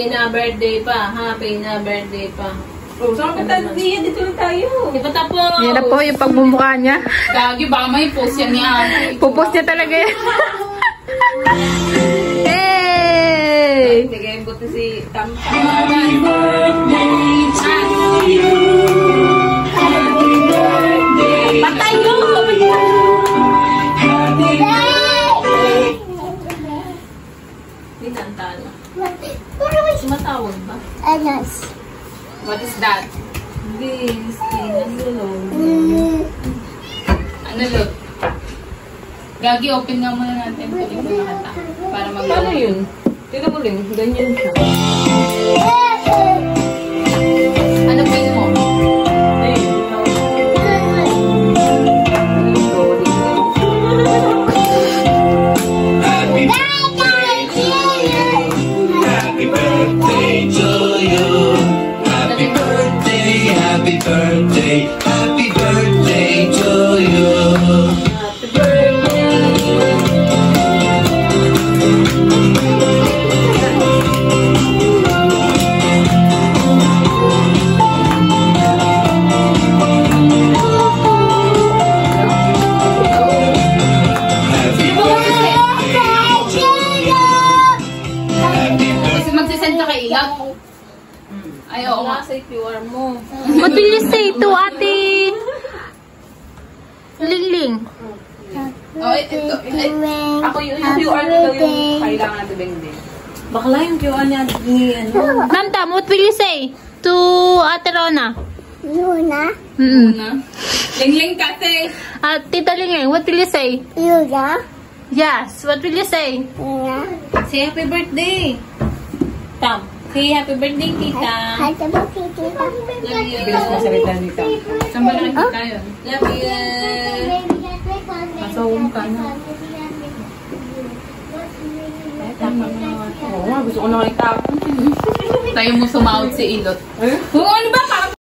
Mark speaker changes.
Speaker 1: happy na birthday pa. Happy na birthday pa.
Speaker 2: Oh, saan ka tayo? Dito lang tayo.
Speaker 1: Di ba tapos?
Speaker 3: Yan na po yung pagmumukha niya.
Speaker 1: Gagi, baka may post yan niya.
Speaker 3: Pupost niya talaga yan. Hey!
Speaker 2: Sige, buti si Tam.
Speaker 4: Happy birthday to you. Happy birthday.
Speaker 1: Patay mo!
Speaker 4: Happy birthday.
Speaker 1: Dinantala. Sumatawag ba? What is that? This ano lo? Gagi, open nga muna natin ito yung nakata. Para mag-
Speaker 2: Paano yun? Tignan mo rin. Ganyan siya.
Speaker 1: Ano pin mo?
Speaker 2: Ayun.
Speaker 4: Happy birthday to you. Happy birthday to you. Happy birthday, happy birthday, happy birthday to you.
Speaker 1: Happy birthday!
Speaker 4: Happy birthday to you. Happy
Speaker 1: Kasi magsisend ka kay Ilap. Ay, oo nga.
Speaker 2: Nasa QR mo.
Speaker 3: What will you say to Ate Lingling?
Speaker 1: Oh, ito.
Speaker 2: Ako yung QR ko daw yung kailangan natin din. Bakla yung QR niya ni ano.
Speaker 3: Ma'am Tam, what will you say to Ate Rona?
Speaker 5: Luna,
Speaker 1: Una. Lingling kasi.
Speaker 3: Tita Lingling, what will you say?
Speaker 5: Luna,
Speaker 3: Yes, what will you say?
Speaker 5: Luna,
Speaker 1: Say happy birthday. Tam. Say happy birthday, tita.
Speaker 5: Happy birthday, tita.
Speaker 1: Love you.
Speaker 2: Bilis na salita nito.
Speaker 1: Saan ba nakikita yun? Love you.
Speaker 2: Masawang ka na. Oo nga, gusto ko na itapon.
Speaker 1: Tayo mo sumahod si Ilot.
Speaker 2: Eh?
Speaker 1: Kung ano ba, parang